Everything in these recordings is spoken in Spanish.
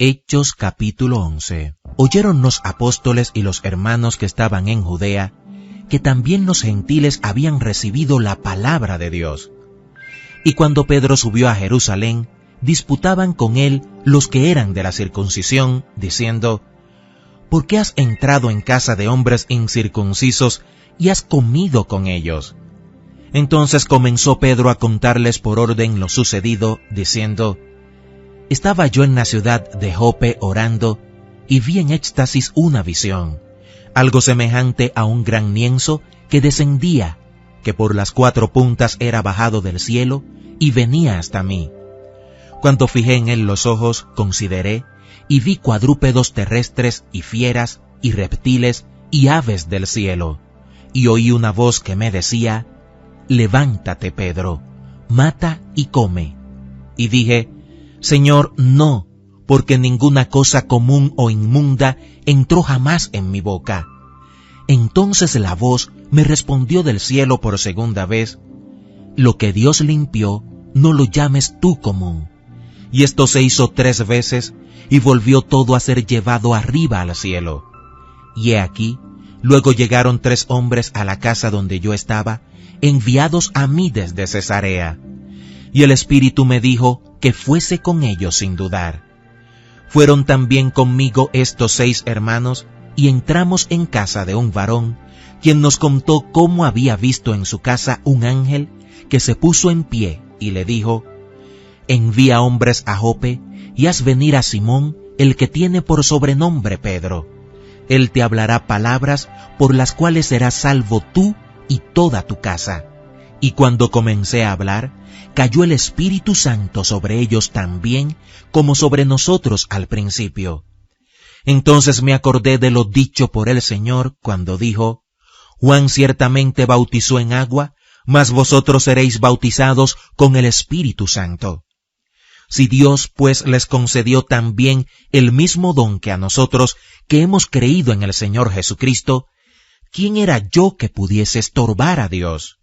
Hechos capítulo 11. Oyeron los apóstoles y los hermanos que estaban en Judea, que también los gentiles habían recibido la palabra de Dios. Y cuando Pedro subió a Jerusalén, disputaban con él los que eran de la circuncisión, diciendo: ¿Por qué has entrado en casa de hombres incircuncisos y has comido con ellos? Entonces comenzó Pedro a contarles por orden lo sucedido, diciendo: Estaba yo en la ciudad de Jope orando, y vi en éxtasis una visión, algo semejante a un gran lienzo que descendía, que por las 4 puntas era bajado del cielo, y venía hasta mí. Cuando fijé en él los ojos, consideré, y vi cuadrúpedos terrestres, y fieras, y reptiles, y aves del cielo. Y oí una voz que me decía: Levántate, Pedro, mata y come. Y dije: Señor, no, porque ninguna cosa común o inmunda entró jamás en mi boca. Entonces la voz me respondió del cielo por segunda vez: Lo que Dios limpió, no lo llames tú común. Y esto se hizo 3 veces, y volvió todo a ser llevado arriba al cielo. Y he aquí, luego llegaron 3 hombres a la casa donde yo estaba, enviados a mí desde Cesarea. Y el Espíritu me dijo que fuese con ellos sin dudar. Fueron también conmigo estos 6 hermanos, y entramos en casa de un varón, quien nos contó cómo había visto en su casa un ángel que se puso en pie y le dijo: Envía hombres a Jope, y haz venir a Simón, el que tiene por sobrenombre Pedro. Él te hablará palabras por las cuales serás salvo tú y toda tu casa. Y cuando comencé a hablar, cayó el Espíritu Santo sobre ellos también, como sobre nosotros al principio. Entonces me acordé de lo dicho por el Señor cuando dijo: Juan ciertamente bautizó en agua, mas vosotros seréis bautizados con el Espíritu Santo. Si Dios pues les concedió también el mismo don que a nosotros, que hemos creído en el Señor Jesucristo, ¿quién era yo que pudiese estorbar a Dios?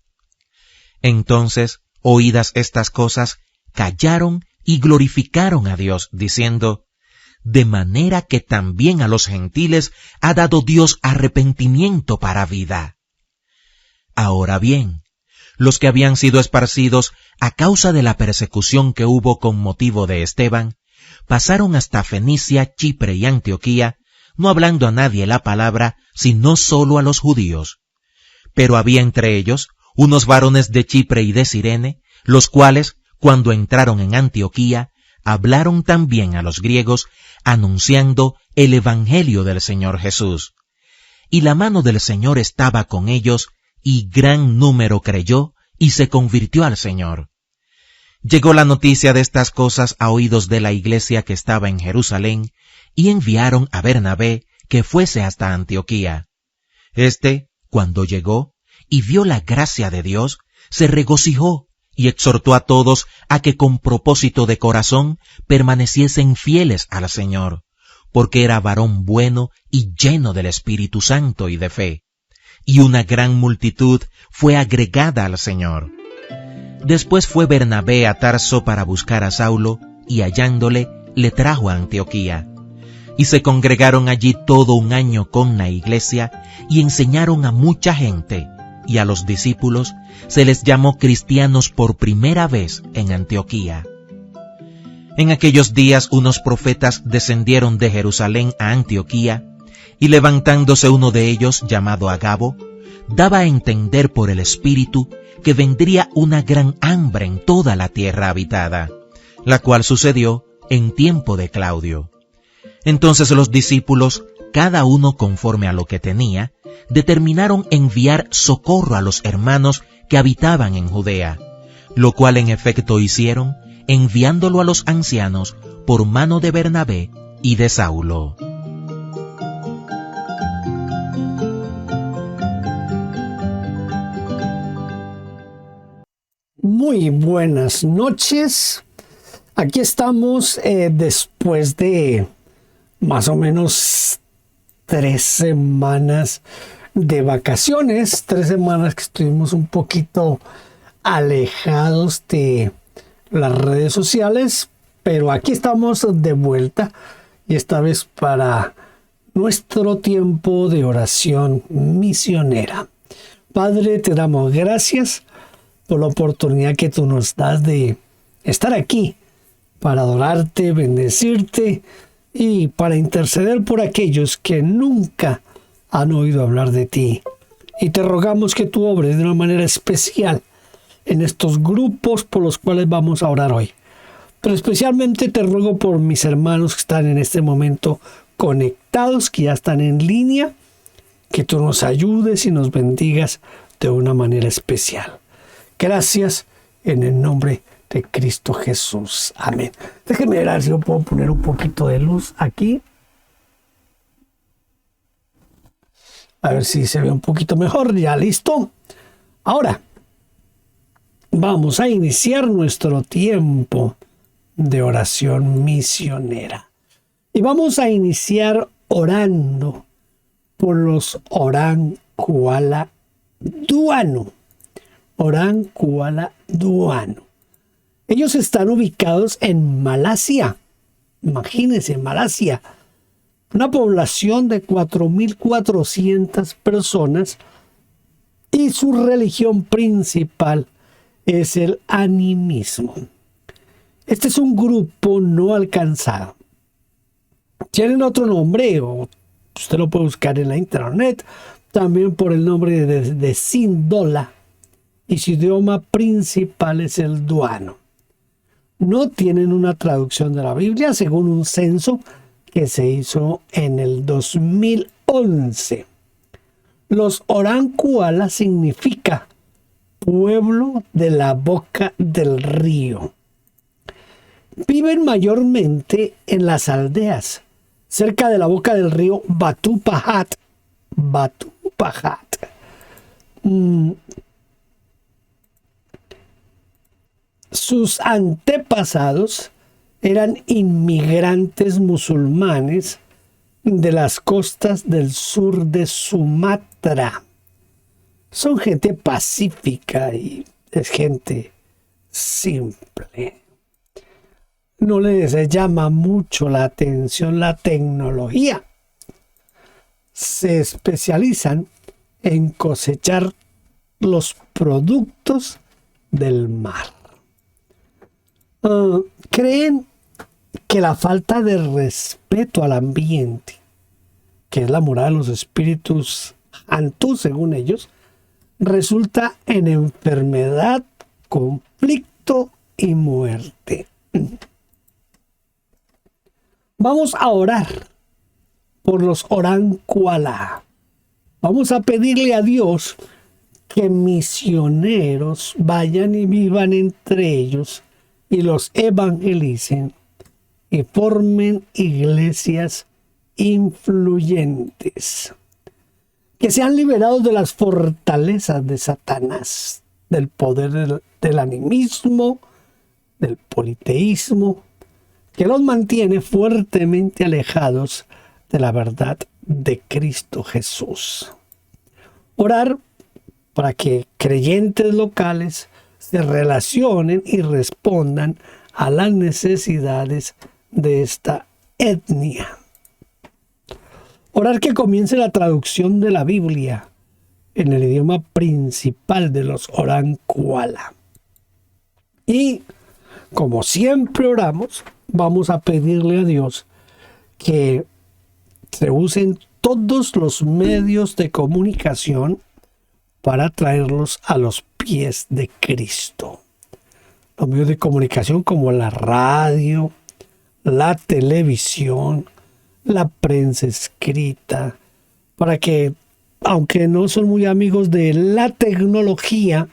Entonces, oídas estas cosas, callaron y glorificaron a Dios, diciendo: De manera que también a los gentiles ha dado Dios arrepentimiento para vida. Ahora bien, los que habían sido esparcidos a causa de la persecución que hubo con motivo de Esteban, pasaron hasta Fenicia, Chipre y Antioquía, no hablando a nadie la palabra, sino solo a los judíos. Pero había entre ellos unos varones de Chipre y de Cirene, los cuales, cuando entraron en Antioquía, hablaron también a los griegos, anunciando el evangelio del Señor Jesús. Y la mano del Señor estaba con ellos, y gran número creyó y se convirtió al Señor. Llegó la noticia de estas cosas a oídos de la iglesia que estaba en Jerusalén, y enviaron a Bernabé que fuese hasta Antioquía. Este, cuando llegó y vio la gracia de Dios, se regocijó y exhortó a todos a que con propósito de corazón permaneciesen fieles al Señor, porque era varón bueno y lleno del Espíritu Santo y de fe. Y una gran multitud fue agregada al Señor. Después fue Bernabé a Tarso para buscar a Saulo, y hallándole, le trajo a Antioquía. Y se congregaron allí todo un año con la iglesia, y enseñaron a mucha gente, y a los discípulos se les llamó cristianos por primera vez en Antioquía. En aquellos días unos profetas descendieron de Jerusalén a Antioquía, y levantándose uno de ellos, llamado Agabo, daba a entender por el Espíritu que vendría una gran hambre en toda la tierra habitada, la cual sucedió en tiempo de Claudio. Entonces los discípulos, cada uno conforme a lo que tenía, determinaron enviar socorro a los hermanos que habitaban en Judea, lo cual en efecto hicieron, enviándolo a los ancianos por mano de Bernabé y de Saulo. Muy buenas noches. Aquí estamos después de más o menos 3 semanas de vacaciones, 3 semanas que estuvimos un poquito alejados de las redes sociales, pero aquí estamos de vuelta y esta vez para nuestro tiempo de oración misionera. Padre, te damos gracias por la oportunidad que tú nos das de estar aquí para adorarte, bendecirte y para interceder por aquellos que nunca han oído hablar de ti. Y te rogamos que tú obres de una manera especial en estos grupos por los cuales vamos a orar hoy. Pero especialmente te ruego por mis hermanos que están en este momento conectados, que ya están en línea, que tú nos ayudes y nos bendigas de una manera especial. Gracias en el nombre de Cristo Jesús. Amén. Déjenme ver si yo puedo poner un poquito de luz aquí. A ver si se ve un poquito mejor. Ya listo. Ahora, vamos a iniciar nuestro tiempo de oración misionera. Y vamos a iniciar orando por los Orang Kuala Duano. Orang Kuala Duano. Ellos están ubicados en Malasia. Imagínense, Malasia. Una población de 4.400 personas y su religión principal es el animismo. Este es un grupo no alcanzado. Tienen otro nombre, o usted lo puede buscar en la internet, también por el nombre de Sindola, y su idioma principal es el duano. No tienen una traducción de la Biblia según un censo que se hizo en el 2011. Los Orang Kuala significa pueblo de la boca del río. Viven mayormente en las aldeas, cerca de la boca del río Batu Pahat. Batu Pahat. Sus antepasados eran inmigrantes musulmanes de las costas del sur de Sumatra. Son gente pacífica y es gente simple. No les llama mucho la atención la tecnología. Se especializan en cosechar los productos del mar. Creen que la falta de respeto al ambiente, que es la morada de los espíritus Antú, según ellos, resulta en enfermedad, conflicto y muerte. Vamos a orar por los Orang Kuala. Vamos a pedirle a Dios que misioneros vayan y vivan entre ellos y los evangelicen y formen iglesias influyentes. Que sean liberados de las fortalezas de Satanás, del poder del animismo, del politeísmo, que los mantiene fuertemente alejados de la verdad de Cristo Jesús. Orar para que creyentes locales se relacionen y respondan a las necesidades de esta etnia. Orar que comience la traducción de la Biblia en el idioma principal de los Orang Kuala. Y, como siempre oramos, vamos a pedirle a Dios que se usen todos los medios de comunicación para traerlos a los pies de Cristo. Los medios de comunicación como la radio, la televisión, la prensa escrita, para que, aunque no son muy amigos de la tecnología,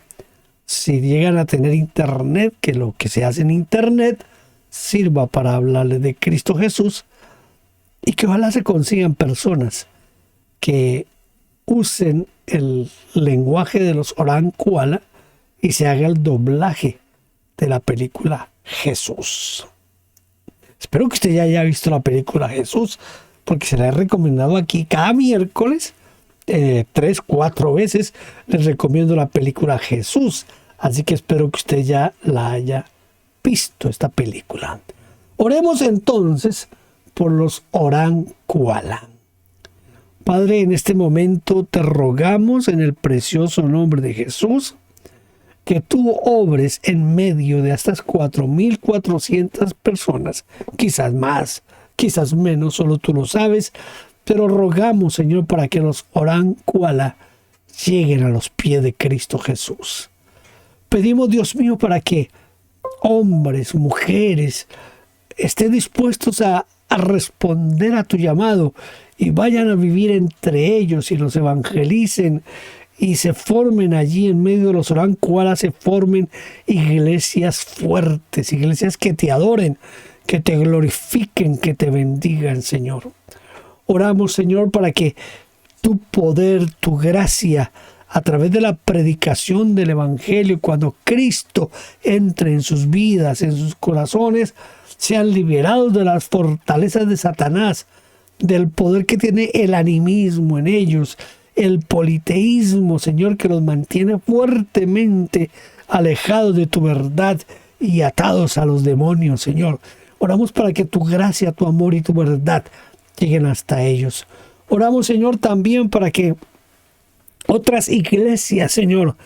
si llegan a tener internet, que lo que se hace en internet sirva para hablarles de Cristo Jesús, y que ojalá se consigan personas que usen el lenguaje de los Orang Kuala y se haga el doblaje de la película Jesús. Espero que usted ya haya visto la película Jesús, porque se la he recomendado aquí cada miércoles, 3-4 veces les recomiendo la película Jesús. Así que espero que usted ya la haya visto, esta película. Oremos entonces por los Orán Kuala. Padre, en este momento te rogamos en el precioso nombre de Jesús que tú obres en medio de estas 4.400 personas, quizás más, quizás menos, solo tú lo sabes, pero rogamos, Señor, para que los Orán Kuala lleguen a los pies de Cristo Jesús. Pedimos, Dios mío, para que hombres, mujeres, estén dispuestos a responder a tu llamado y vayan a vivir entre ellos y los evangelicen y se formen allí en medio de los Orán Kuala, se formen iglesias fuertes, iglesias que te adoren, que te glorifiquen, que te bendigan, Señor. Oramos, Señor, para que tu poder, tu gracia, a través de la predicación del Evangelio, cuando Cristo entre en sus vidas, en sus corazones, sean liberados de las fortalezas de Satanás, del poder que tiene el animismo en ellos, el politeísmo, Señor, que los mantiene fuertemente alejados de tu verdad y atados a los demonios, Señor. Oramos para que tu gracia, tu amor y tu verdad lleguen hasta ellos. Oramos, Señor, también para que otras iglesias, Señor,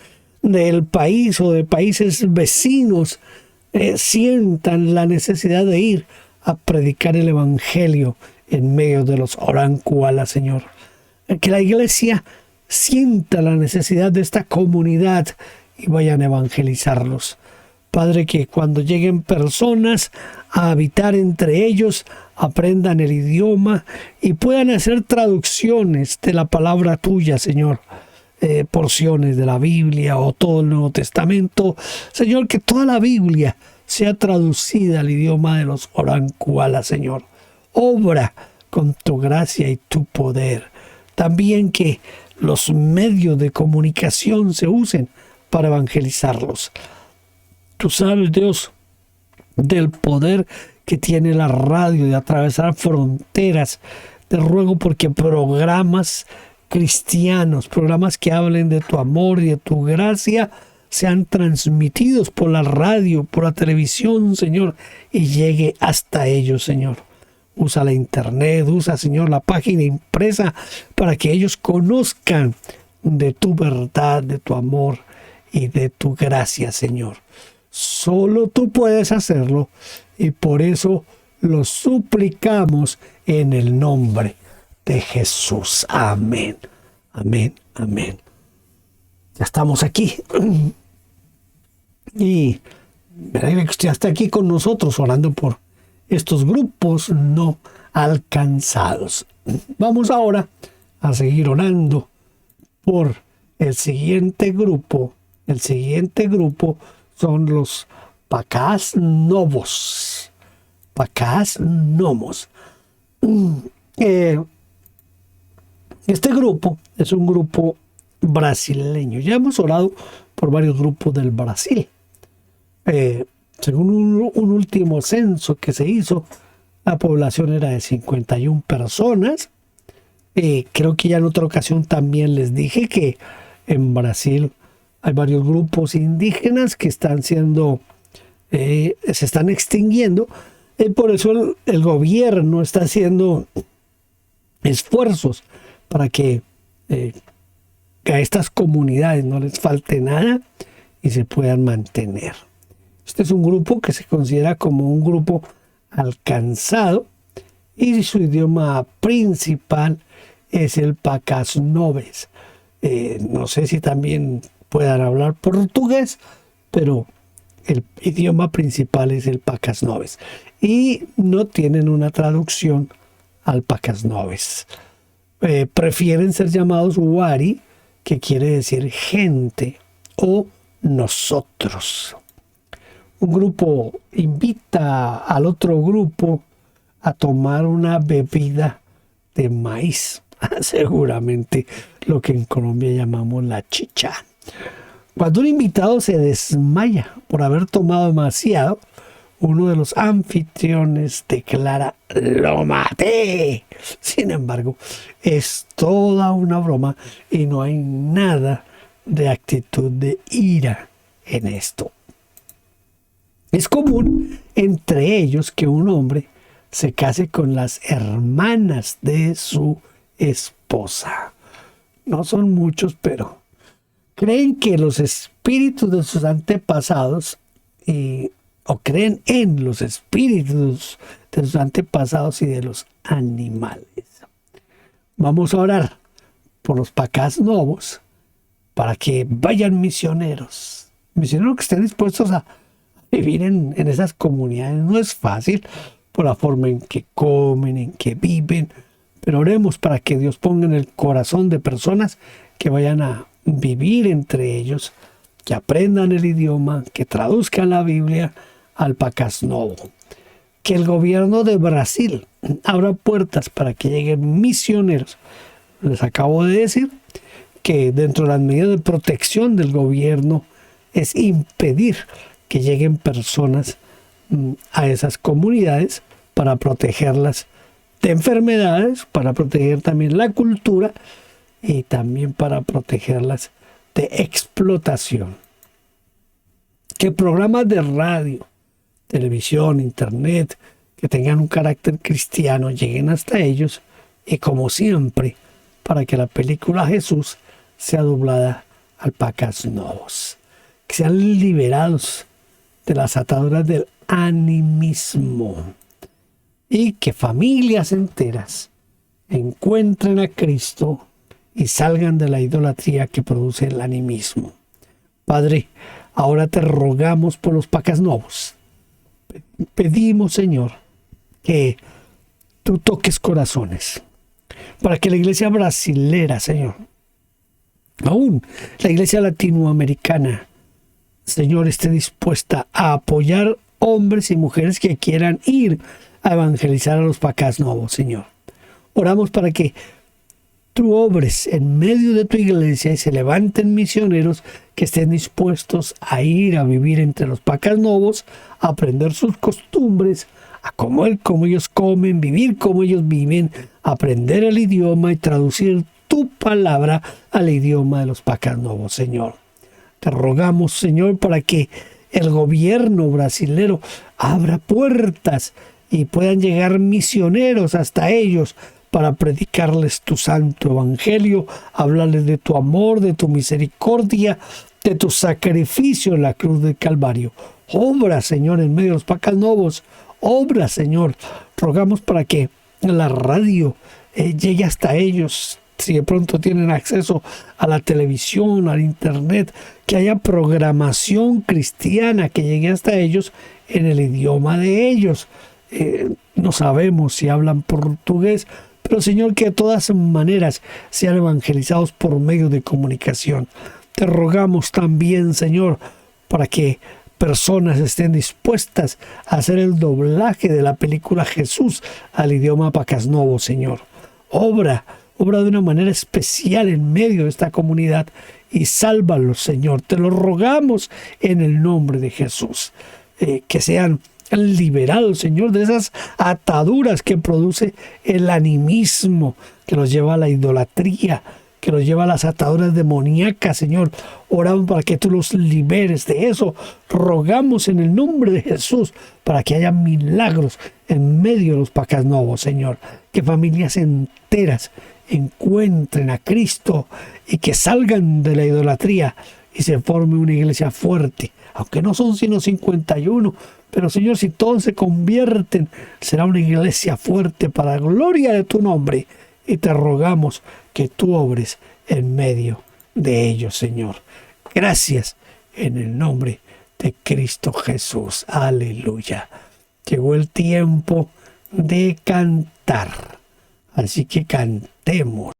del país o de países vecinos sientan la necesidad de ir a predicar el Evangelio en medio de los Orán Kuala, Señor. Que la iglesia sienta la necesidad de esta comunidad y vayan a evangelizarlos. Padre, que cuando lleguen personas a habitar entre ellos, aprendan el idioma y puedan hacer traducciones de la palabra tuya, Señor. Porciones de la Biblia o todo el Nuevo Testamento. Señor, que toda la Biblia sea traducida al idioma de los Orán Kuala, Señor. Obra con tu gracia y tu poder. También que los medios de comunicación se usen para evangelizarlos. Tú sabes, Dios, del poder que tiene la radio de atravesar fronteras. Te ruego porque programas cristianos, programas que hablen de tu amor y de tu gracia, sean transmitidos por la radio, por la televisión, Señor, y llegue hasta ellos, Señor. Usa la internet, usa, Señor, la página impresa para que ellos conozcan de tu verdad, de tu amor y de tu gracia, Señor. Solo tú puedes hacerlo y por eso lo suplicamos en el nombre de Jesús. Amén. Amén. Amén. Ya estamos aquí. Y me alegra que usted esté aquí con nosotros orando por estos grupos no alcanzados. Vamos ahora a seguir orando por el siguiente grupo. El siguiente grupo son los Pacás Novos. Pacás Nomos. Este grupo es un grupo brasileño. Ya hemos orado por varios grupos del Brasil. Según un último censo que se hizo, la población era de 51 personas. Creo que ya en otra ocasión también les dije que en Brasil hay varios grupos indígenas que están se están extinguiendo. Por eso el gobierno está haciendo esfuerzos para que a estas comunidades no les falte nada y se puedan mantener. Este es un grupo que se considera como un grupo alcanzado y su idioma principal es el Pacás Noves. No sé si también puedan hablar portugués, pero el idioma principal es el Pacás Noves. Y no tienen una traducción al Pacás Noves. Prefieren ser llamados Wari, que quiere decir gente o nosotros. Un grupo invita al otro grupo a tomar una bebida de maíz, seguramente lo que en Colombia llamamos la chicha. Cuando un invitado se desmaya por haber tomado demasiado, uno de los anfitriones declara: ¡lo maté! Sin embargo, es toda una broma y no hay nada de actitud de ira en esto. Es común entre ellos que un hombre se case con las hermanas de su esposa. No son muchos, pero creen que los espíritus de sus antepasados o creen en los espíritus de sus antepasados y de los animales. Vamos a orar por los Pacás Novos para que vayan misioneros que estén dispuestos a vivir en esas comunidades. No es fácil por la forma en que comen, en que viven, pero oremos para que Dios ponga en el corazón de personas que vayan a vivir entre ellos, que aprendan el idioma, que traduzcan la Biblia al Pacás Novo. Que el gobierno de Brasil abra puertas para que lleguen misioneros. Les acabo de decir que dentro de las medidas de protección del gobierno es impedir que lleguen personas a esas comunidades para protegerlas de enfermedades, para proteger también la cultura y también para protegerlas de explotación. Que programas de radio, televisión, internet, que tengan un carácter cristiano, lleguen hasta ellos y, como siempre, para que la película Jesús sea doblada al Pacás Novos. Que sean liberados de las ataduras del animismo y que familias enteras encuentren a Cristo y salgan de la idolatría que produce el animismo. Padre, ahora te rogamos por los Pacás Novos. Pedimos, Señor, que tú toques corazones para que la iglesia brasilera, Señor, aún la iglesia latinoamericana, Señor, esté dispuesta a apoyar hombres y mujeres que quieran ir a evangelizar a los Pacás Novos, Señor. Oramos para que tú obres en medio de tu iglesia y se levanten misioneros que estén dispuestos a ir a vivir entre los Pacás Novos, a aprender sus costumbres, a comer como ellos comen, vivir como ellos viven, aprender el idioma y traducir tu palabra al idioma de los Pacás Novos, Señor. Te rogamos, Señor, para que el gobierno brasilero abra puertas y puedan llegar misioneros hasta ellos para predicarles tu santo evangelio, hablarles de tu amor, de tu misericordia, de tu sacrificio en la cruz del Calvario. Obra, Señor, en medio de los Pacás Novos. Obra, Señor. Rogamos para que la radio llegue hasta ellos. Si de pronto tienen acceso a la televisión, al internet, que haya programación cristiana que llegue hasta ellos en el idioma de ellos. No sabemos si hablan portugués, pero Señor, que de todas maneras sean evangelizados por medio de comunicación. Te rogamos también, Señor, para que personas estén dispuestas a hacer el doblaje de la película Jesús al idioma Pacás Novo, Señor. Obra de una manera especial en medio de esta comunidad y sálvalos, Señor. Te lo rogamos en el nombre de Jesús. Que sean liberados, Señor, de esas ataduras que produce el animismo, que los lleva a la idolatría, que los lleva a las ataduras demoníacas, Señor. Oramos para que tú los liberes de eso. Rogamos en el nombre de Jesús para que haya milagros en medio de los Pacás Novos, Señor. Que familias enteras encuentren a Cristo y que salgan de la idolatría y se forme una iglesia fuerte, aunque no son sino 51, pero Señor, si todos se convierten, será una iglesia fuerte para la gloria de tu nombre, y te rogamos que tú obres en medio de ellos, Señor. Gracias en el nombre de Cristo Jesús. Aleluya. Llegó el tiempo de cantar. Así que cantemos.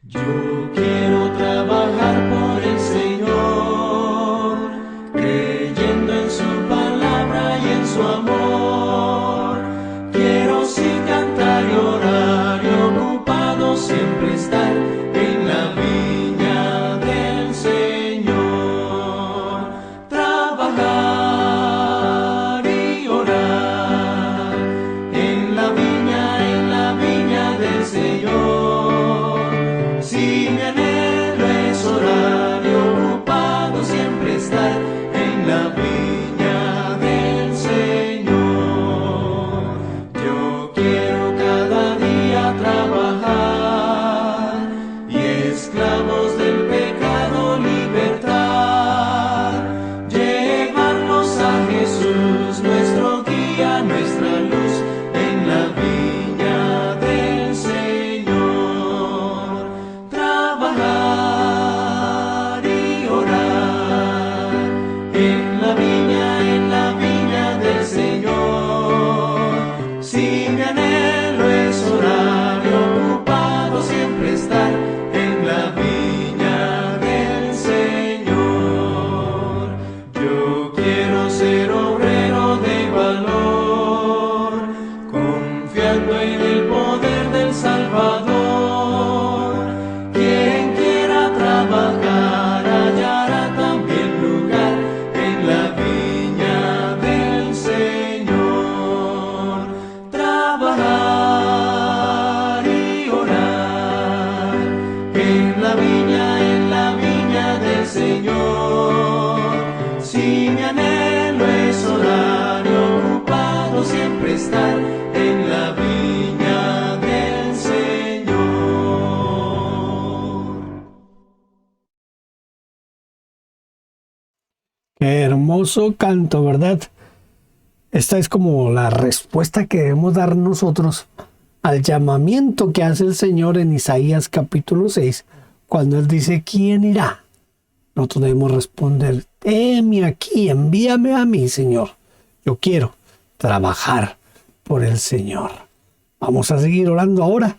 Yo quiero trabajar por el Señor, creyendo en su palabra y en su amor. Quiero sin cantar y orar y ocupado siempre estar en la viña del Señor. Qué hermoso canto, ¿verdad? Esta es como la respuesta que debemos dar nosotros al llamamiento que hace el Señor en Isaías capítulo 6, cuando Él dice, ¿quién irá? Nosotros debemos responder, heme aquí, envíame a mí, Señor. Yo quiero trabajar por el Señor. Vamos a seguir orando ahora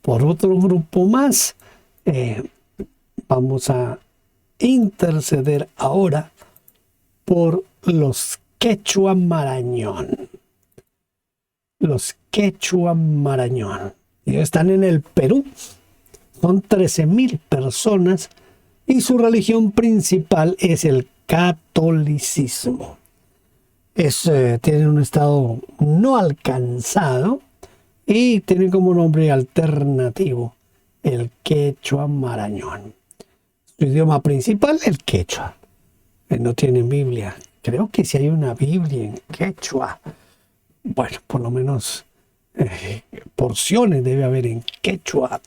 por otro grupo más. Vamos a interceder ahora por los Quechua Marañón. Los Quechua Marañón. Ellos están en el Perú. Son 13,000 personas y su religión principal es el catolicismo. Tienen un estado no alcanzado y tienen como nombre alternativo el Quechua Marañón. Su idioma principal, el quechua. No tienen Biblia. Creo que sí hay una Biblia en quechua. Bueno, por lo menos porciones debe haber en quechua.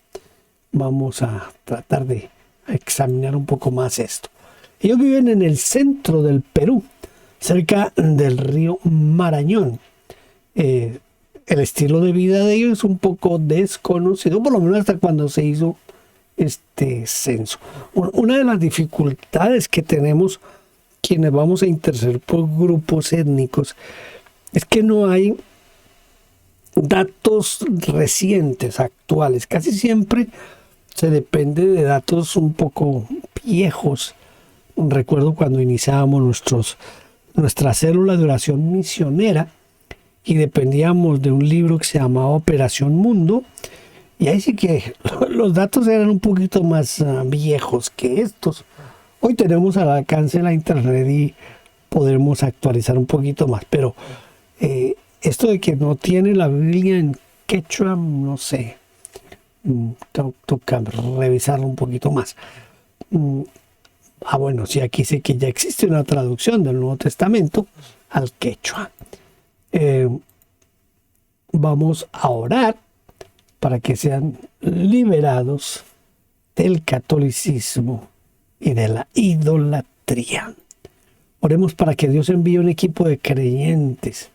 Vamos a tratar de examinar un poco más esto. Ellos viven en el centro del Perú, cerca del río Marañón. El estilo de vida de ellos es un poco desconocido, por lo menos hasta cuando se hizo este censo. Una de las dificultades que tenemos quienes vamos a interceder por grupos étnicos es que no hay datos recientes, actuales. Casi siempre se depende de datos un poco viejos. Recuerdo cuando iniciábamos nuestra célula de oración misionera y dependíamos de un libro que se llamaba Operación Mundo, y ahí sí que los datos eran un poquito más viejos que estos. Hoy tenemos al alcance de la internet y podremos actualizar un poquito más, pero esto de que no tiene la Biblia en quechua, no sé, toca revisarlo un poquito más. Bueno, sí, aquí sé que ya existe una traducción del Nuevo Testamento al quechua. Vamos a orar para que sean liberados del catolicismo y de la idolatría. Oremos para que Dios envíe un equipo de creyentes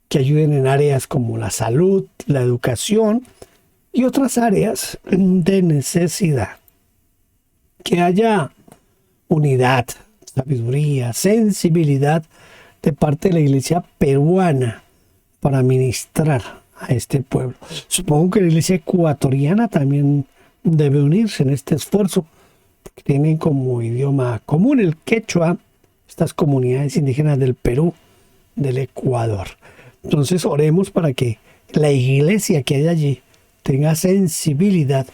que ayuden en áreas como la salud, la educación y otras áreas de necesidad. Que haya unidad, sabiduría, sensibilidad de parte de la iglesia peruana para ministrar a este pueblo. Supongo que la iglesia ecuatoriana también debe unirse en este esfuerzo, porque tienen como idioma común el quechua estas comunidades indígenas del Perú, del Ecuador. Entonces oremos para que la iglesia que hay allí tenga sensibilidad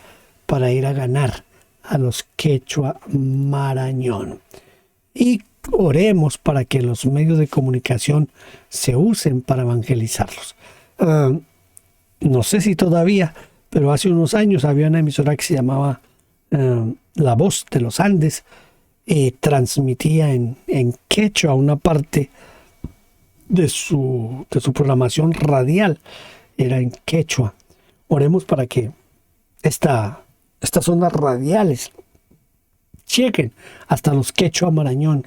para ir a ganar a los Quechua Marañón. Y oremos para que los medios de comunicación se usen para evangelizarlos. No sé si todavía, pero hace unos años había una emisora que se llamaba La Voz de los Andes y transmitía en quechua una parte de su programación radial, era en quechua. Oremos para que estas ondas radiales lleguen hasta los Quechua Marañón,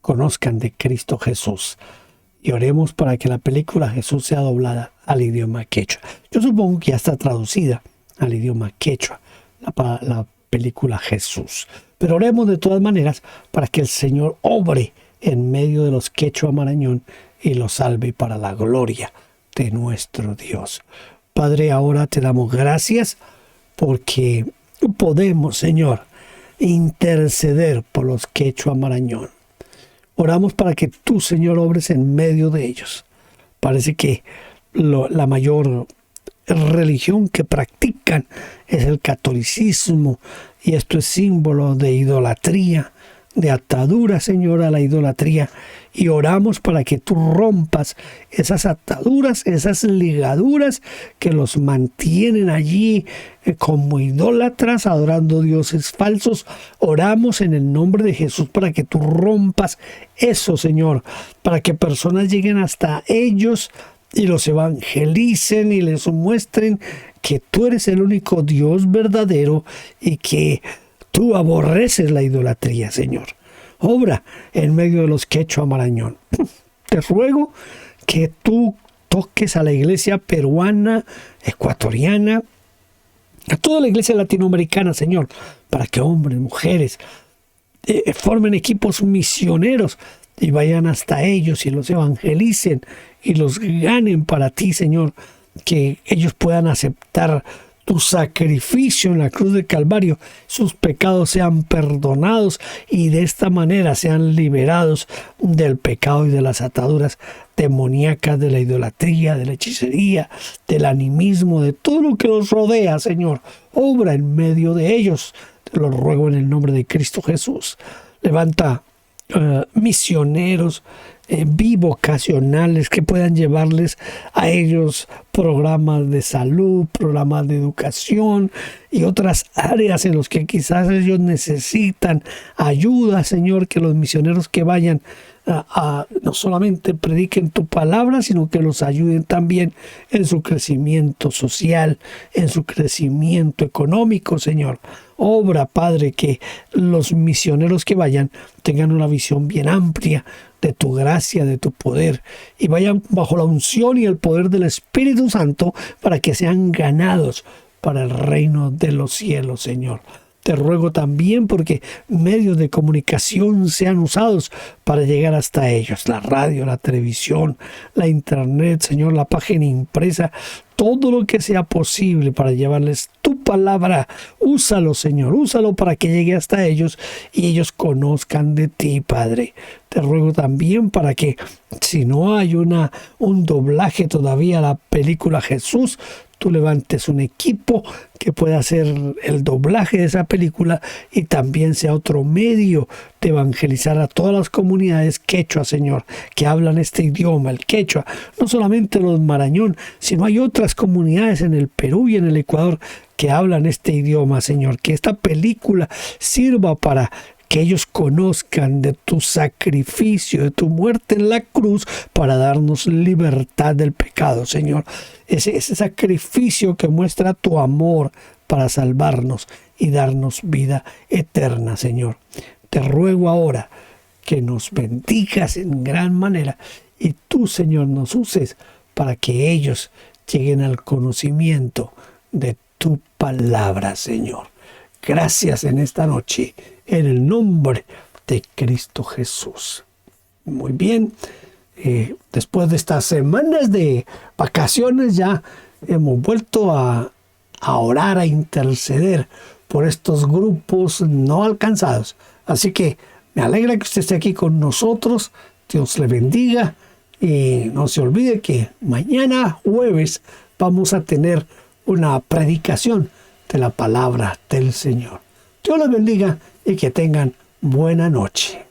conozcan de Cristo Jesús. Y oremos para que la película Jesús sea doblada al idioma quechua. Yo supongo que ya está traducida al idioma quechua, la película Jesús. Pero oremos de todas maneras para que el Señor obre en medio de los Quechua Marañón y los salve para la gloria de nuestro Dios. Padre, ahora te damos gracias porque podemos, Señor, interceder por los Quechua Marañón. Oramos para que tú, Señor, obres en medio de ellos. Parece que la mayor religión que practican es el catolicismo, y esto es símbolo de idolatría, de atadura, Señor, a la idolatría. Y oramos para que tú rompas esas ataduras, esas ligaduras que los mantienen allí como idólatras, adorando dioses falsos. Oramos en el nombre de Jesús para que tú rompas eso, Señor, para que personas lleguen hasta ellos y los evangelicen y les muestren que tú eres el único Dios verdadero y que tú aborreces la idolatría, Señor. Obra en medio de los Quechua Marañón. Te ruego que tú toques a la iglesia peruana, ecuatoriana, a toda la iglesia latinoamericana, Señor, para que hombres, mujeres, formen equipos misioneros y vayan hasta ellos y los evangelicen y los ganen para ti, Señor, que ellos puedan aceptar tu sacrificio en la cruz del Calvario, sus pecados sean perdonados y de esta manera sean liberados del pecado y de las ataduras demoníacas, de la idolatría, de la hechicería, del animismo, de todo lo que los rodea, Señor. Obra en medio de ellos. Te lo ruego en el nombre de Cristo Jesús. Levanta misioneros bivocacionales que puedan llevarles a ellos programas de salud, programas de educación y otras áreas en los que quizás ellos necesitan ayuda, Señor, que los misioneros que vayan no solamente prediquen tu palabra, sino que los ayuden también en su crecimiento social, en su crecimiento económico, Señor. Obra, Padre, que los misioneros que vayan tengan una visión bien amplia de tu gracia, de tu poder, y vayan bajo la unción y el poder del Espíritu Santo para que sean ganados para el reino de los cielos, Señor. Te ruego también porque medios de comunicación sean usados para llegar hasta ellos. La radio, la televisión, la internet, Señor, la página impresa, todo lo que sea posible para llevarles tu palabra. Úsalo, Señor, úsalo para que llegue hasta ellos y ellos conozcan de ti, Padre. Te ruego también para que si no hay un doblaje todavía a la película Jesús, tú levantes un equipo que pueda hacer el doblaje de esa película y también sea otro medio de evangelizar a todas las comunidades quechua, Señor, que hablan este idioma, el quechua. No solamente los marañón, sino hay otras comunidades en el Perú y en el Ecuador que hablan este idioma, Señor. Que esta película sirva para que ellos conozcan de tu sacrificio, de tu muerte en la cruz para darnos libertad del pecado, Señor. Ese sacrificio que muestra tu amor para salvarnos y darnos vida eterna, Señor. Te ruego ahora que nos bendigas en gran manera y tú, Señor, nos uses para que ellos lleguen al conocimiento de tu palabra, Señor. Gracias en esta noche, en el nombre de Cristo Jesús. Muy bien, después de estas semanas de vacaciones ya hemos vuelto a orar, a interceder por estos grupos no alcanzados. Así que me alegra que usted esté aquí con nosotros. Dios le bendiga y no se olvide que mañana jueves vamos a tener una predicación de la palabra del Señor. Dios les bendiga y que tengan buena noche.